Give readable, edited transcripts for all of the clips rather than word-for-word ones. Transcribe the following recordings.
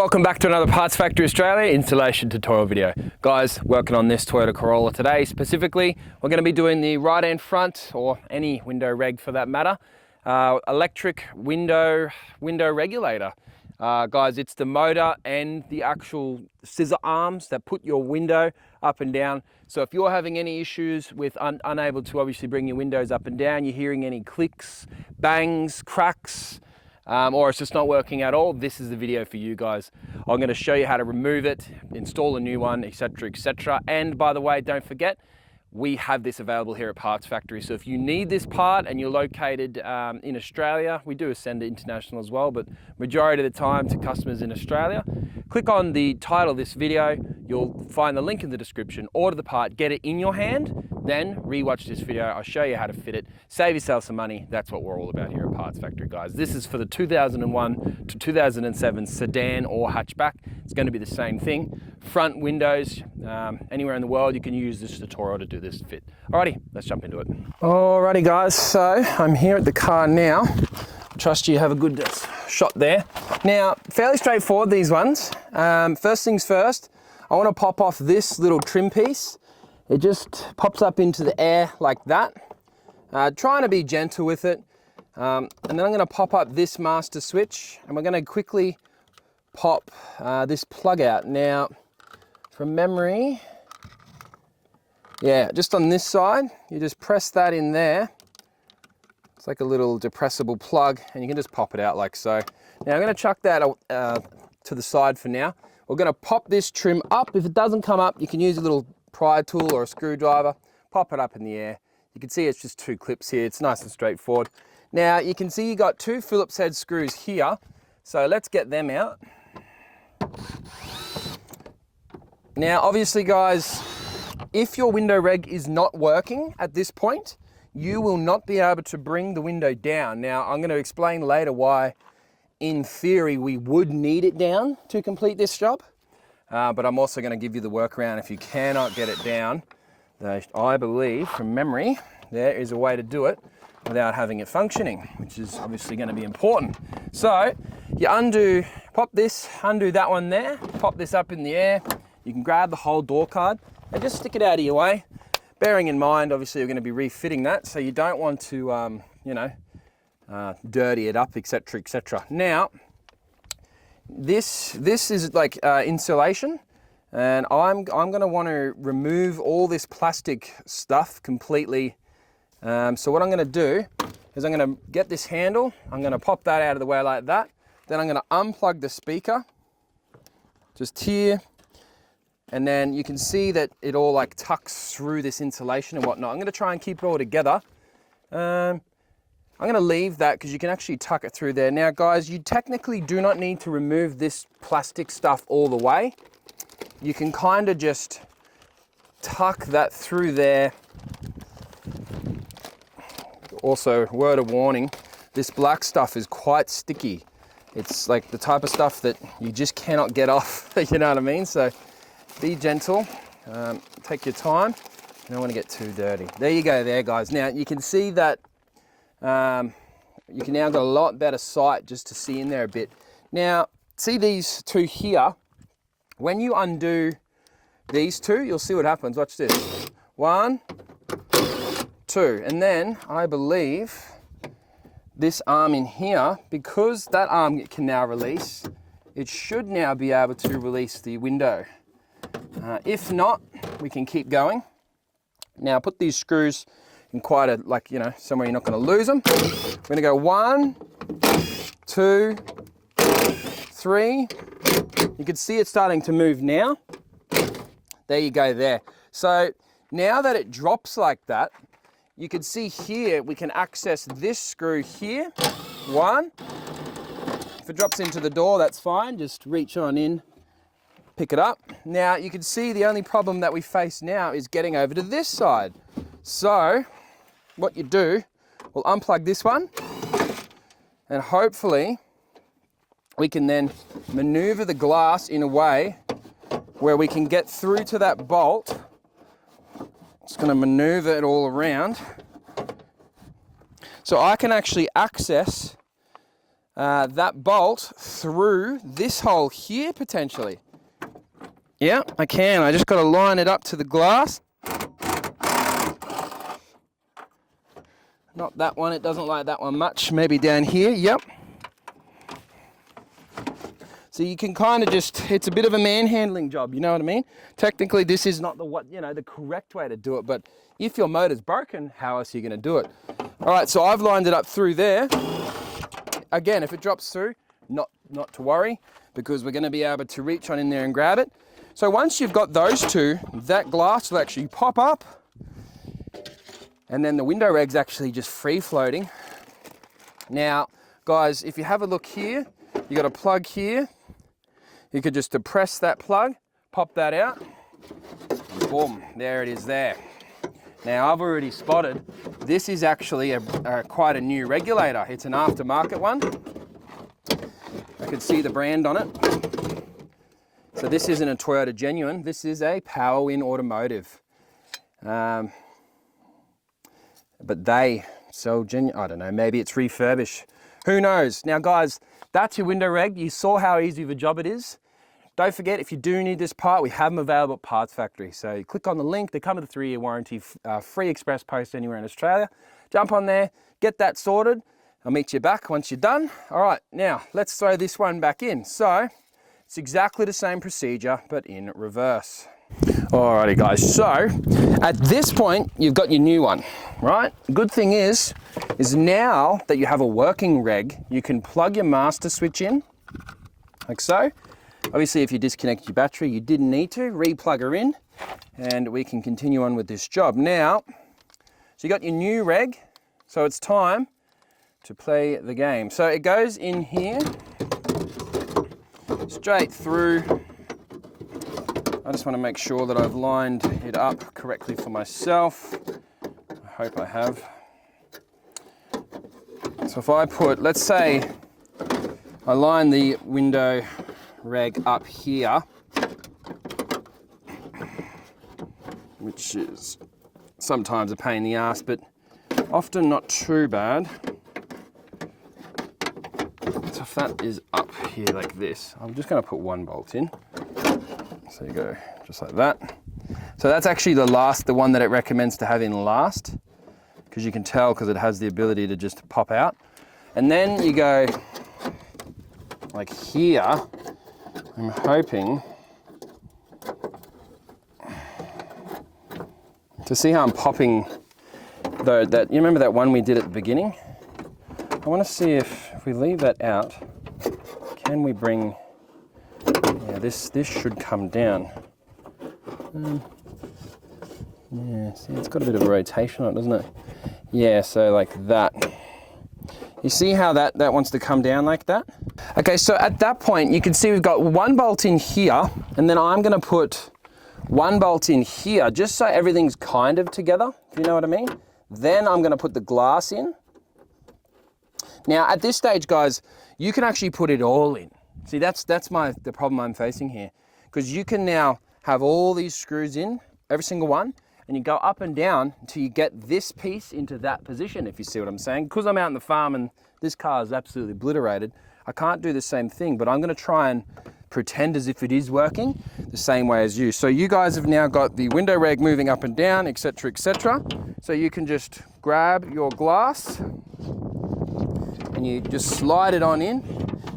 Welcome back to another Parts Factory Australia installation tutorial video. Guys, working on this Toyota Corolla today. Specifically, we're going to be doing the right hand front, or any window reg for that matter, electric window regulator. Guys, it's the motor and the actual scissor arms that put your window up and down. So if you're having any issues with unable to obviously bring your windows up and down, you're hearing any clicks, bangs, cracks, or it's just not working at all, this is the video for you guys. I'm going to show you how to remove it, install a new one, etc, etc. And by the way, don't forget, we have this available here at Parts Factory. So if you need this part and you're located in Australia, we do send it international as well, but majority of the time to customers in Australia, click on the title of this video, you'll find the link in the description, order the part, get it in your hand, then rewatch this video. I'll show you how to fit it, save yourself some money. That's what we're all about here at Parts Factory, guys. This is for the 2001 to 2007 sedan or hatchback. It's going to be the same thing. Front windows, anywhere in the world, you can use this tutorial to do this fit. Alrighty, let's jump into it. Alrighty guys, so I'm here at the car now. I trust you have a good shot there. Now, fairly straightforward, these ones. First things first, I want to pop off this little trim piece. It just pops up into the air like that. Trying to be gentle with it. And then I'm going to pop up this master switch, and we're going to quickly pop this plug out. Now, from memory, yeah, just on this side, you just press that in there. It's like a little depressible plug, and you can just pop it out like so. Now I'm going to chuck that to the side for now. We're going to pop this trim up. If it doesn't come up, you can use a little pry tool or a screwdriver, pop it up in the air. You can see it's just two clips here. It's nice and straightforward. Now you can see you got two Phillips head screws here. So let's get them out. Now obviously guys, if your window reg is not working at this point, you will not be able to bring the window down. Now I'm going to explain later why in theory we would need it down to complete this job. But I'm also going to give you the workaround if you cannot get it down. I believe, from memory, there is a way to do it without having it functioning, which is obviously going to be important. So you undo, pop this, undo that one there, pop this up in the air. You can grab the whole door card and just stick it out of your way. Bearing in mind, obviously, you're going to be refitting that, so you don't want to, dirty it up, etc., etc. Now, this is like insulation, and I'm going to want to remove all this plastic stuff completely. So what I'm going to do is I'm going to get this handle, I'm going to pop that out of the way like that, then I'm going to unplug the speaker just here, and then you can see that it all like tucks through this insulation and whatnot. I'm going to try and keep it all together. I'm going to leave that because you can actually tuck it through there. Now guys, you technically do not need to remove this plastic stuff all the way. You can kind of just tuck that through there. Also, word of warning, this black stuff is quite sticky. It's like the type of stuff that you just cannot get off, you know what I mean? So be gentle, take your time. You don't want to get too dirty. There you go there guys. Now you can see that you can now got a lot better sight just to see in there a bit. Now, see these two here? When you undo these two, you'll see what happens. Watch this. 1, 2, and then I believe this arm in here, because that arm can now release, it should now be able to release the window. If not, we can keep going. Now put these screws in quite a, like, you know, somewhere you're not going to lose them. We're going to go 1, 2, 3. You can see it's starting to move now. There you go there. So now that it drops like that, you can see here we can access this screw here. 1. If it drops into the door, that's fine. Just reach on in, pick it up. Now you can see the only problem that we face now is getting over to this side. So what you do, we'll unplug this one, and hopefully we can then maneuver the glass in a way where we can get through to that bolt. Just going to maneuver it all around so I can actually access that bolt through this hole here potentially. Yeah, I can. I just got to line it up to the glass. Not that one, it doesn't like that one much. Maybe down here, yep. So you can kind of just, it's a bit of a manhandling job, you know what I mean? Technically this is not the correct way to do it, but if your motor's broken, how else are you gonna do it? All right, so I've lined it up through there. Again, if it drops through, not to worry, because we're gonna be able to reach on in there and grab it. So once you've got those two, that glass will actually pop up, and then the window reg's actually just free floating. Now, guys, if you have a look here, you got a plug here. You could just depress that plug, pop that out, and boom, there it is there. Now, I've already spotted, this is actually quite a new regulator. It's an aftermarket one. I could see the brand on it. So this isn't a Toyota genuine, this is a Powerwin Automotive. But they sell genuine, I don't know, maybe it's refurbished. Who knows? Now guys, that's your window reg. You saw how easy of a job it is. Don't forget, if you do need this part, we have them available at Parts Factory. So you click on the link, they come with a 3-year warranty, free express post anywhere in Australia. Jump on there, get that sorted. I'll meet you back once you're done. All right, now let's throw this one back in. So it's exactly the same procedure, but in reverse. Alrighty guys, so at this point, you've got your new one, right? Good thing is now that you have a working reg, you can plug your master switch in, like so. Obviously, if you disconnect your battery, you didn't need to, re-plug her in, and we can continue on with this job. Now, so you got your new reg, so it's time to play the game. So it goes in here, straight through. I just want to make sure that I've lined it up correctly for myself. I hope I have. So if I put, let's say I line the window reg up here, which is sometimes a pain in the ass, but often not too bad. So if that is up here like this, I'm just going to put one bolt in. So you go just like that. So that's actually the one that it recommends to have in last, because you can tell because it has the ability to just pop out. And then you go like here. I'm hoping to see how I'm popping though. That, you remember that one we did at the beginning? I want to see if we leave that out, can we bring, yeah, this should come down. Yeah, see, it's got a bit of a rotation on it, doesn't it? Yeah, so like that. You see how that wants to come down like that? Okay, so at that point, you can see we've got one bolt in here, and then I'm gonna put one bolt in here, just so everything's kind of together, if you know what I mean. Then I'm gonna put the glass in. Now, at this stage, guys, you can actually put it all in. See, that's the problem I'm facing here, because you can now have all these screws in, every single one, and you go up and down until you get this piece into that position, if you see what I'm saying. Because I'm out in the farm and this car is absolutely obliterated, I can't do the same thing, but I'm gonna try and pretend as if it is working the same way as you. So you guys have now got the window reg moving up and down, etc., etc. So you can just grab your glass and you just slide it on in.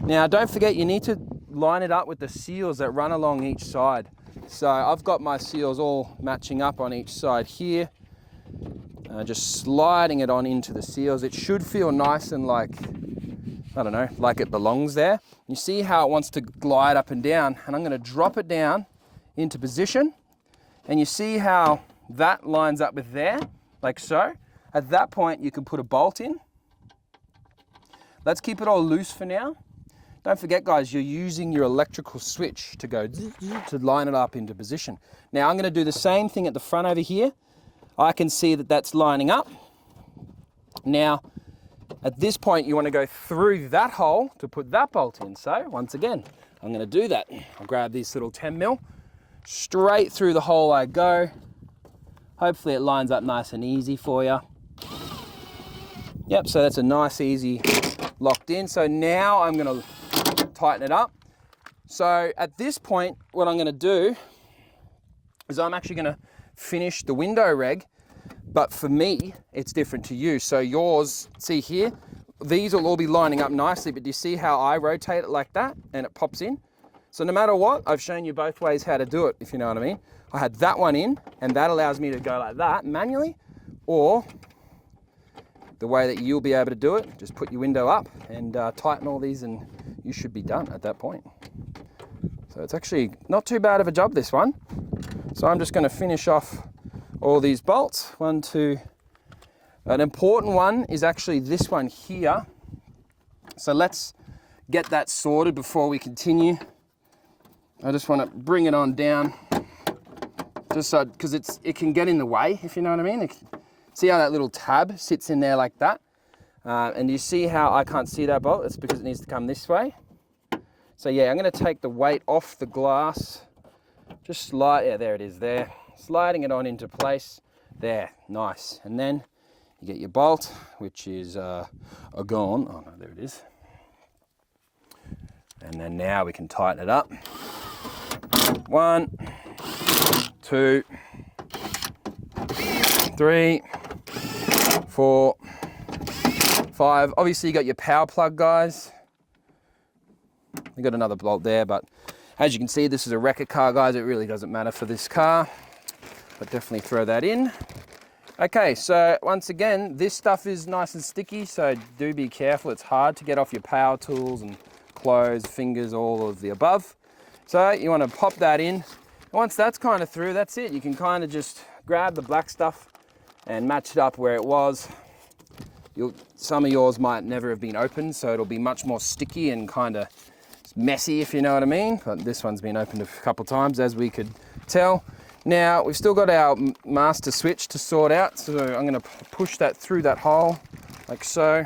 Now, don't forget, you need to line it up with the seals that run along each side. So I've got my seals all matching up on each side here. Just sliding it on into the seals. It should feel nice and like, I don't know, like it belongs there. You see how it wants to glide up and down, and I'm gonna drop it down into position. And you see how that lines up with there, like so. At that point, you can put a bolt in. Let's keep it all loose for now. Don't forget, guys, you're using your electrical switch to go to line it up into position. Now I'm gonna do the same thing at the front over here. I can see that that's lining up. Now, at this point, you wanna go through that hole to put that bolt in. So once again, I'm gonna do that. I'll grab this little 10 mil, straight through the hole I go. Hopefully it lines up nice and easy for you. Yep, so that's a nice, easy locked in. So now I'm gonna tighten it up. So at this point, what I'm gonna do is I'm actually gonna finish the window reg, but for me, it's different to you. So yours, see here, these will all be lining up nicely, but do you see how I rotate it like that and it pops in? So no matter what, I've shown you both ways how to do it, if you know what I mean. I had that one in, and that allows me to go like that manually, or the way that you'll be able to do it, just put your window up and tighten all these and you should be done at that point. So it's actually not too bad of a job, this one. So I'm just gonna finish off all these bolts. 1, 2. An important one is actually this one here. So let's get that sorted before we continue. I just want to bring it on down, just so, because it can get in the way, if you know what I mean. See how that little tab sits in there like that? And you see how I can't see that bolt? It's because it needs to come this way. So yeah, I'm going to take the weight off the glass. Just slide, yeah, there it is there. Sliding it on into place. There, nice. And then you get your bolt, which is a gone. Oh no, there it is. And then now we can tighten it up. 1, 2, 3, 4, 5. Obviously you got your power plug, guys. We got another bolt there, but as you can see, this is a wrecker car, guys. It really doesn't matter for this car, but definitely throw that in. Okay, so once again, this stuff is nice and sticky, so do be careful. It's hard to get off your power tools and clothes, fingers, all of the above. So you want to pop that in. Once that's kind of through, that's it. You can kind of just grab the black stuff and match it up where it was. Some of yours might never have been opened, so it'll be much more sticky and kind of messy, if you know what I mean. But this one's been opened a couple times, as we could tell. Now, we've still got our master switch to sort out, so I'm going to push that through that hole, like so.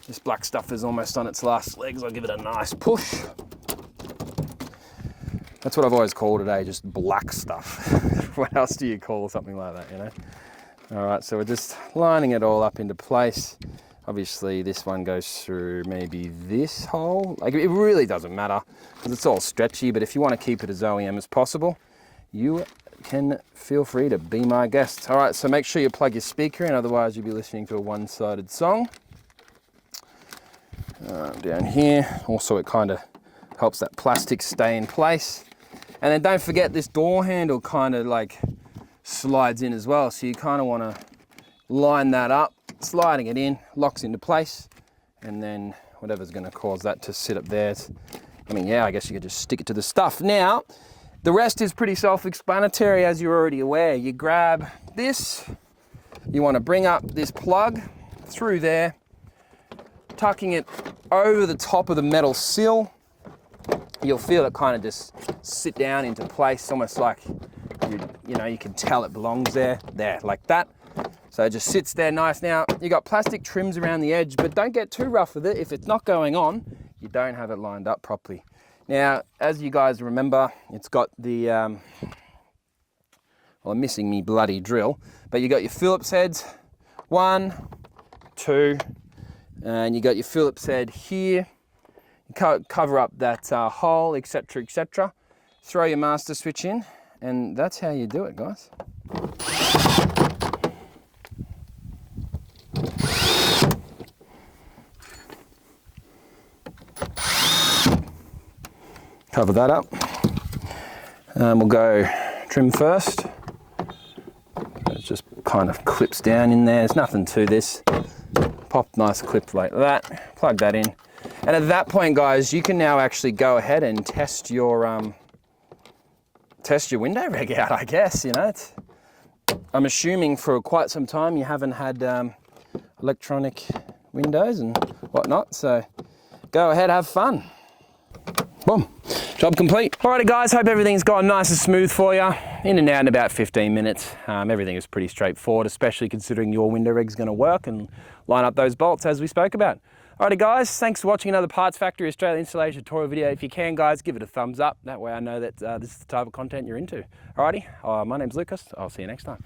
This black stuff is almost on its last legs. I'll give it a nice push. That's what I've always called it, just black stuff. What else do you call something like that, you know? All right, so we're just lining it all up into place. Obviously, this one goes through maybe this hole. Like, it really doesn't matter because it's all stretchy, but if you want to keep it as OEM as possible, you can feel free to be my guest. All right, so make sure you plug your speaker in, otherwise you'll be listening to a one-sided song. Down here, also it kind of helps that plastic stay in place. And then don't forget, this door handle kind of like slides in as well. So you kind of want to line that up, sliding it in, locks into place, and then whatever's going to cause that to sit up there. I mean, yeah, I guess you could just stick it to the stuff. Now, the rest is pretty self-explanatory, as you're already aware. You grab this, you want to bring up this plug through there, tucking it over the top of the metal sill. You'll feel it kind of just sit down into place, almost like you know, you can tell it belongs there, like that. So it just sits there nice. Now, you got plastic trims around the edge, but don't get too rough with it. If it's not going on, you don't have it lined up properly. Now, as you guys remember, it's got the, well, I'm missing me bloody drill, but you got your Phillips heads, 1, 2, and you got your Phillips head here. You cover up that hole, etc., etc. Throw your master switch in, and that's how you do it, guys. Cover that up. We'll go trim first. It just kind of clips down in there. There's nothing to this. Pop nice clip like that. Plug that in. And at that point, guys, you can now actually go ahead and test your window reg out, I guess, you know. I'm assuming for quite some time you haven't had electronic windows and whatnot, so go ahead, have fun. Boom, job complete. Alrighty guys, hope everything's gone nice and smooth for you. In and out in about 15 minutes. Everything is pretty straightforward, especially considering your window reg's gonna work and line up those bolts as we spoke about. Alrighty guys, thanks for watching another Parts Factory Australia installation tutorial video. If you can guys, give it a thumbs up. That way I know that this is the type of content you're into. Alrighty, my name's Lucas. I'll see you next time.